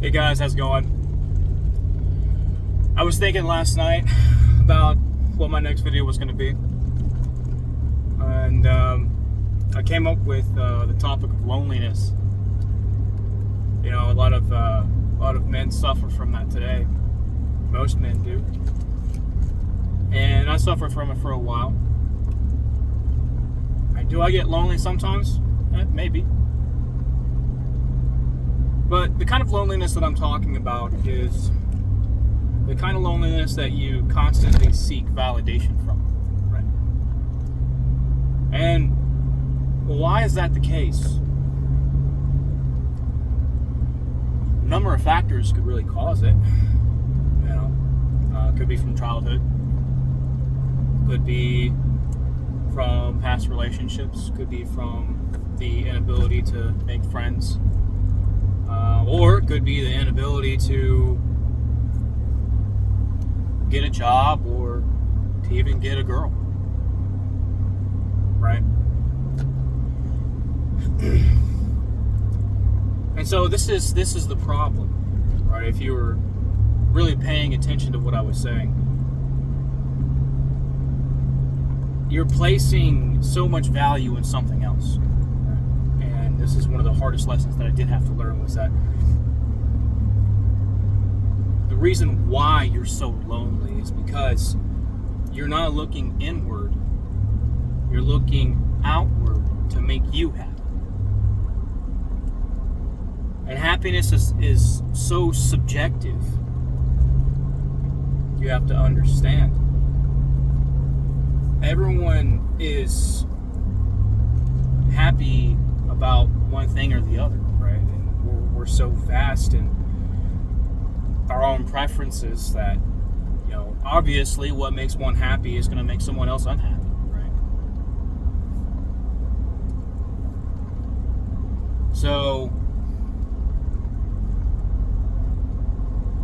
Hey guys, how's it going? I was thinking last night about what my next video was going to be, and I came up with the topic of loneliness. You know, a lot of men suffer from that today. Most men do, and I suffer from it for a while. Do I get lonely sometimes? Maybe. But the kind of loneliness that I'm talking about is the kind of loneliness that you constantly seek validation from, right? And why is that the case? A number of factors could really cause it. You know, could be from childhood, could be from past relationships, could be from the inability to make friends. Or it could be the inability to get a job or to even get a girl, right? And so this is the problem, right? If you were really paying attention to what I was saying, you're placing so much value in something else. And this is one of the hardest lessons that I did have to learn, was that the reason why you're so lonely is because you're not looking inward, you're looking outward to make you happy. And happiness is so subjective. You have to understand. Everyone is happy about one thing or the other, right? And we're so vast in our own preferences that, you know, obviously what makes one happy is going to make someone else unhappy, right? So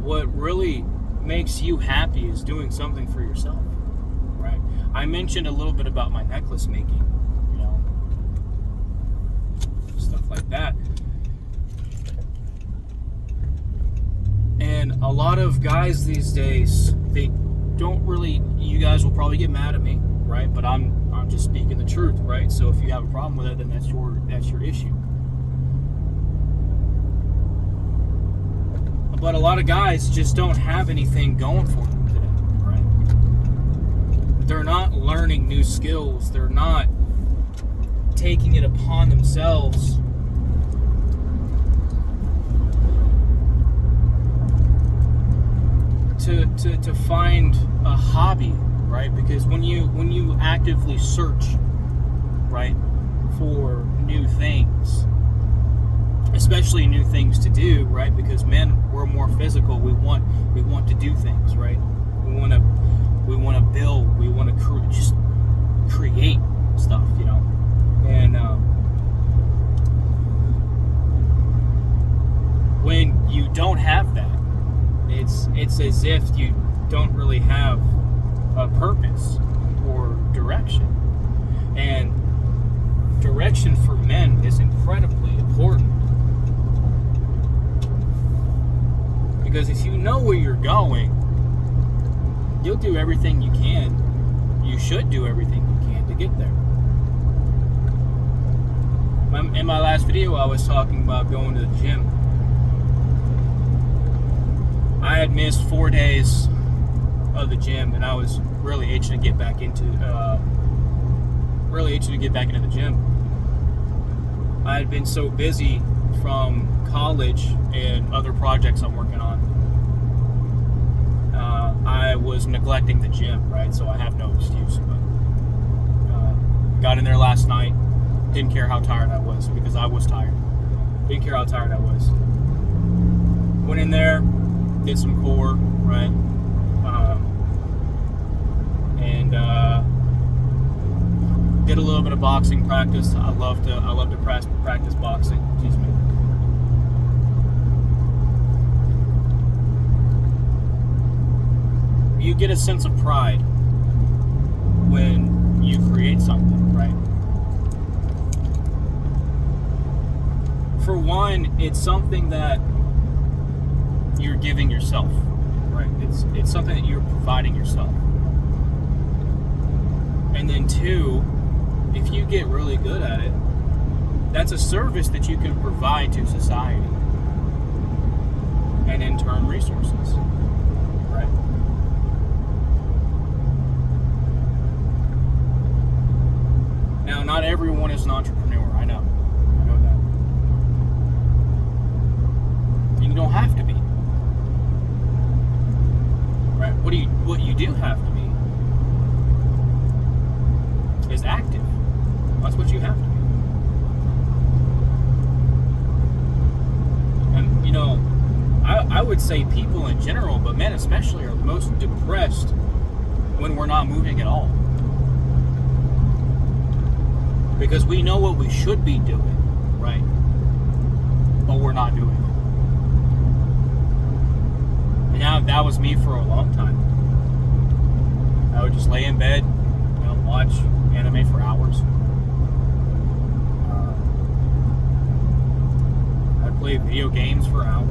what really makes you happy is doing something for yourself, right? I mentioned a little bit about my necklace making, you know, stuff like that. And a lot of guys these days, they don't really, you guys will probably get mad at me, right? But I'm just speaking the truth, right? So if you have a problem with it, then that's your issue. But a lot of guys just don't have anything going for them today, right? They're not learning new skills. They're not taking it upon themselves to find a hobby, right? Because when you actively search, right, for new things, especially new things to do, right? Because men, we're more physical. We want to do things, right? We want to build. We want to just create stuff, you know. And when you don't have that, it's as if you don't really have a purpose or direction. And direction for men is incredibly important. Because if you know where you're going, you'll do everything you can. You should do everything you can to get there. In my last video, I was talking about going to the gym. I had missed 4 days of the gym, and I was really itching to get back into the gym. I had been so busy from college and other projects I'm working on. I was neglecting the gym, right? So I have no excuse. But got in there last night. Didn't care how tired I was, because I was tired. Didn't care how tired I was. Went in there, did some core, right? And did a little bit of boxing practice. I love to practice boxing. Excuse me. You get a sense of pride when you create something, right? For one, it's something that you're giving yourself, right? It's something that you're providing yourself. And then 2, if you get really good at it, that's a service that you can provide to society. And in turn, resources, right? Now, not everyone is an entrepreneur. I know that. You don't have to be, right? What you do have to be is active. That's what you have to be. And I would say people in general, but men especially, are the most depressed when we're not moving at all. Because we know what we should be doing, right? But we're not doing it. And now that was me for a long time. I would just lay in bed, watch anime for hours. I'd play video games for hours.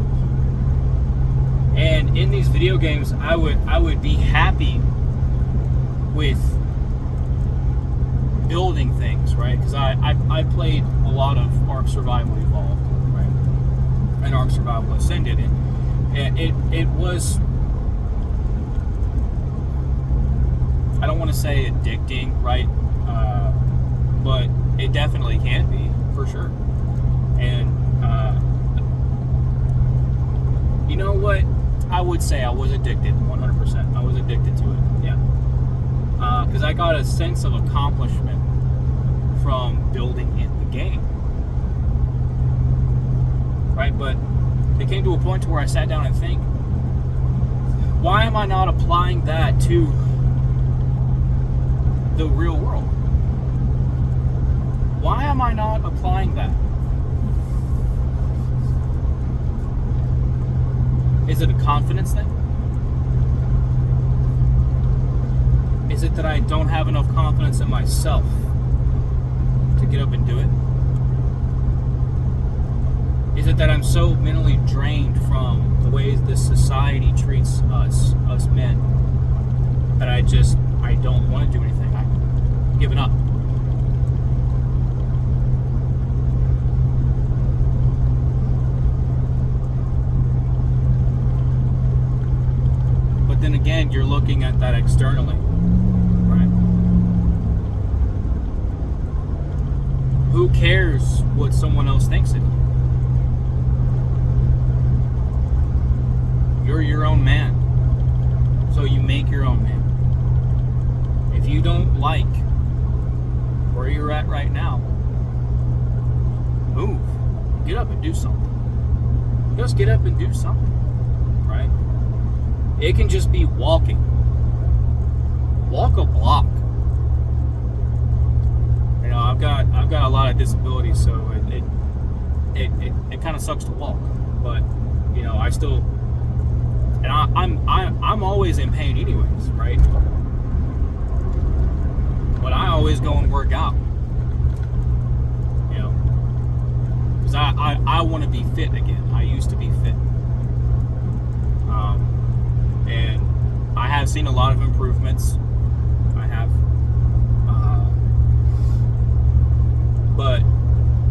And in these video games, I would be happy with building things, right? Because I played a lot of Ark Survival Evolved, right? And Ark Survival Ascended, and it was, I don't want to say addicting, right? But it definitely can be, for sure. And you know what? I would say I was addicted, 100%. I was addicted to it, yeah. Because I got a sense of accomplishment from building in the game, right? But it came to a point where I sat down and think, why am I not applying that to the real world? Why am I not applying that? Is it a confidence thing? Is it that I don't have enough confidence in myself to get up and do it? Is it that I'm so mentally drained from the ways this society treats us men, that I don't want to do anything? I've given up. But then again, you're looking at that externally, right? Who cares what someone else thinks of you? You're your own man, so you make your own man. If you don't like where you're at right now, move. Get up and do something. Just get up and do something, right? It can just be walking. Walk a block. I've got a lot of disabilities, so it kind of sucks to walk. But I still, and I'm always in pain anyways, right? But I always go and work out, because I want to be fit again. I used to be fit, and I have seen a lot of improvements. I have, but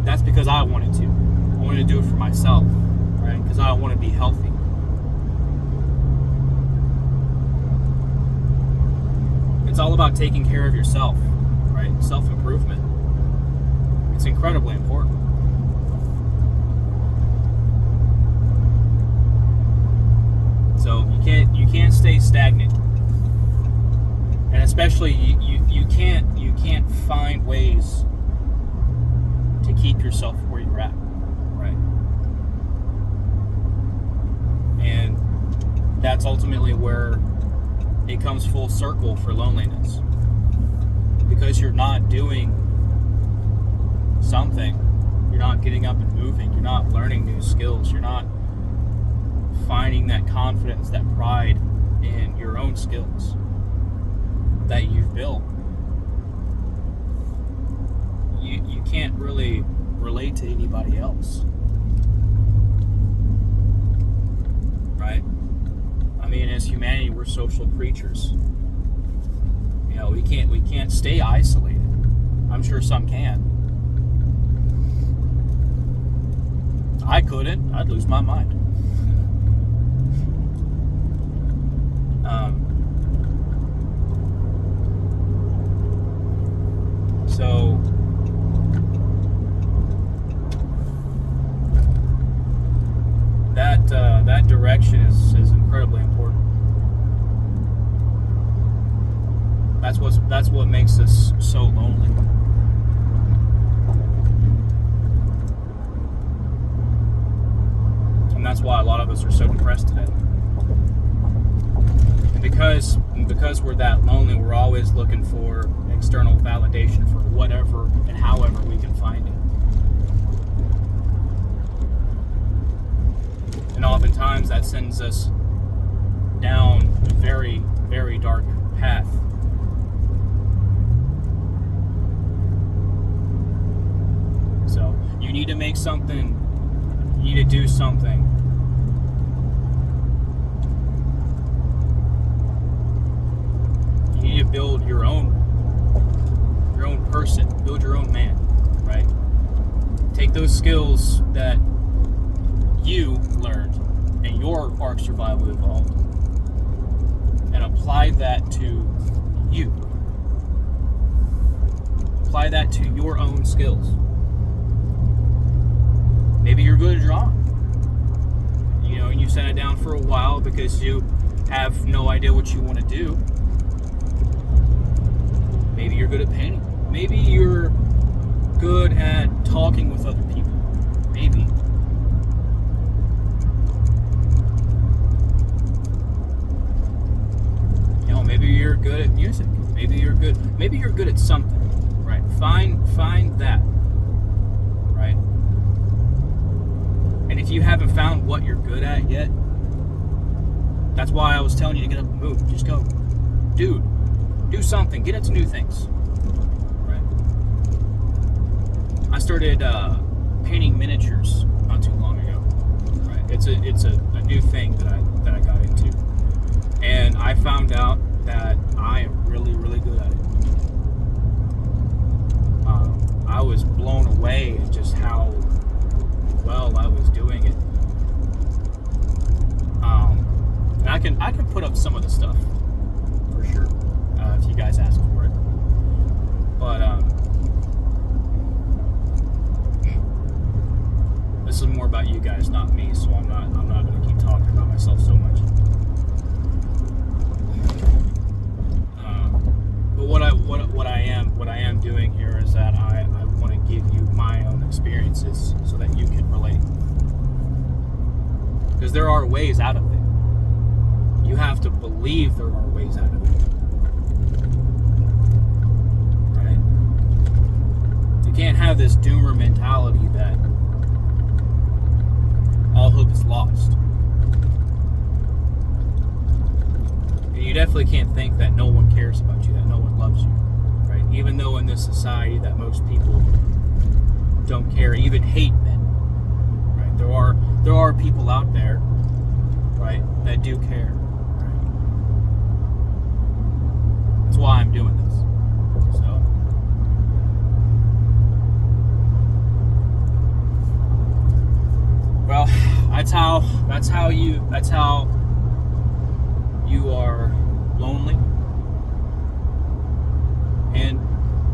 that's because I wanted to. I wanted to do it for myself, right? Because I want to be healthy. It's all about taking care of yourself, right? Self-improvement. It's incredibly important. So you can't stay stagnant, and especially you can't find ways to keep yourself where you're at, right? And that's ultimately where it comes full circle for loneliness, because you're not doing something. You're not getting up and moving. You're not learning new skills. You're not finding that confidence, that pride in your own skills that you've built. You can't really relate to anybody else, right? humanity, we're social creatures. You know, we can't stay isolated. I'm sure some can. I couldn't. I'd lose my mind. So that direction is incredibly important. That's what makes us so lonely. And that's why a lot of us are so depressed today. And because we're that lonely, we're always looking for external validation for whatever and however we can find it. And oftentimes that sends us down a very, very dark path. So you need to make something, you need to do something. You need to build your own person, build your own man, right? Take those skills that you learned and your Ark Survival Evolved and apply that to you. Apply that to your own skills. Maybe you're good at drawing. You know, and you set it down for a while because you have no idea what you want to do. Maybe you're good at painting. Maybe you're good at talking with other people. Maybe. You know, maybe you're good at music. Maybe you're good at something. Right? Find that. Right? And if you haven't found what you're good at yet, that's why I was telling you to get up and move. Just go. Dude, do something. Get into new things. Right? I started painting miniatures not too long ago. Right? It's a new thing that I got into. And I found out that I am really, really good at it. I was blown away at just how well I was doing it. And I can put up some of the stuff for sure if you guys ask for it. But this is more about you guys, not me. So I'm not going to keep talking about myself so much. But what I am doing here is that I want to give you my own experiences so that you can relate. Because there are ways out of it. You have to believe there are ways out of it. Right? You can't have this doomer mentality that all hope is lost. And you definitely can't think that no one cares about you, that no one loves you. Right? Even though in this society that most people don't care, even hate men. Right? There are people out there, right, that do care. Right? That's why I'm doing this. So well, that's how you are lonely. And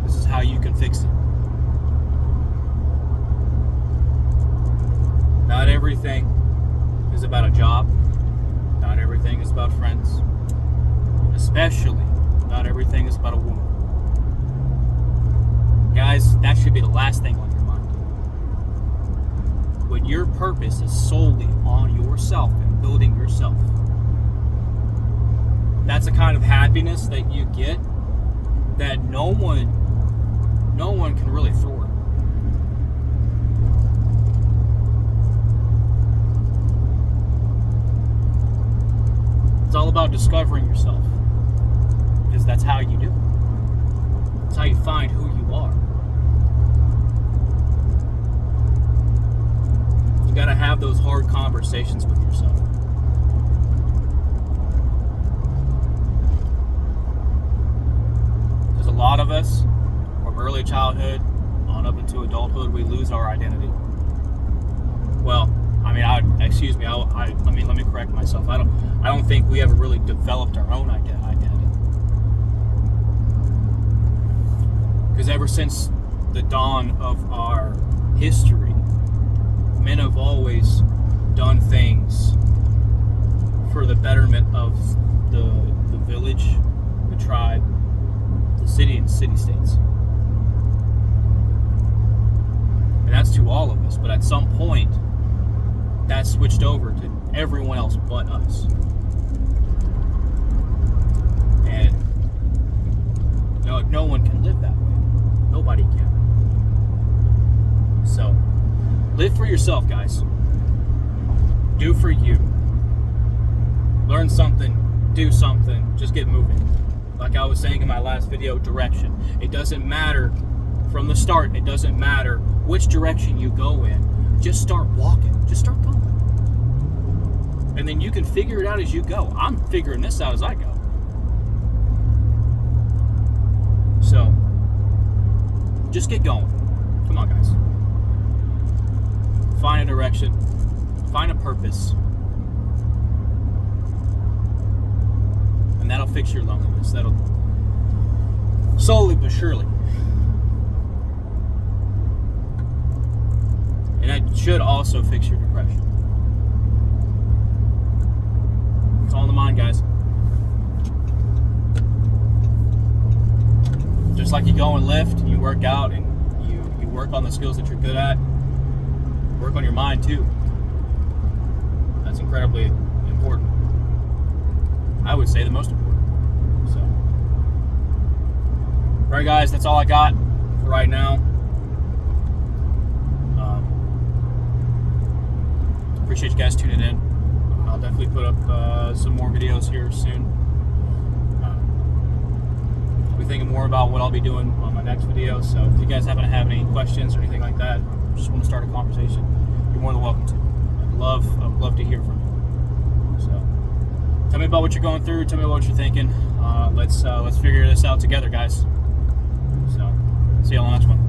this is how you can fix it. Not everything is about a job. Not everything is about friends. Especially, not everything is about a woman. Guys, that should be the last thing on your mind. When your purpose is solely on yourself and building yourself, that's the kind of happiness that you get that no one can really thwart. It's all about discovering yourself, because that's how you do it. That's how you find who you are. You gotta have those hard conversations with yourself. lot of us, from early childhood on up into adulthood, we lose our identity. Well, I mean, let me correct myself. I don't think we ever really developed our own identity. Because ever since the dawn of our history, men have always done things for the betterment of the village, the tribe, the city, and city-states. And that's to all of us. But at some point, that switched over to everyone else but us. And no one can live that way. Nobody can. So, live for yourself, guys. Do for you. Learn something. Do something. Just get moving. Like I was saying in my last video, direction. It doesn't matter from the start. It doesn't matter which direction you go in. Just start walking. Just start going. And then you can figure it out as you go. I'm figuring this out as I go. So, just get going. Come on, guys. Find a direction. Find a purpose. And that'll fix your loneliness. That'll slowly but surely. And that should also fix your depression. It's all in the mind, guys. Just like you go and lift, you work out, and you work on the skills that you're good at. Work on your mind too. That's incredibly important. I would say the most important. So, all right, guys, that's all I got for right now. Appreciate you guys tuning in. I'll definitely put up some more videos here soon. I'll be thinking more about what I'll be doing on my next video. So if you guys happen to have any questions or anything like that, or just want to start a conversation, you're more than welcome to. I'd love to hear from you. So tell me about what you're going through. Tell me about what you're thinking. Let's figure this out together, guys. So see you on the next one.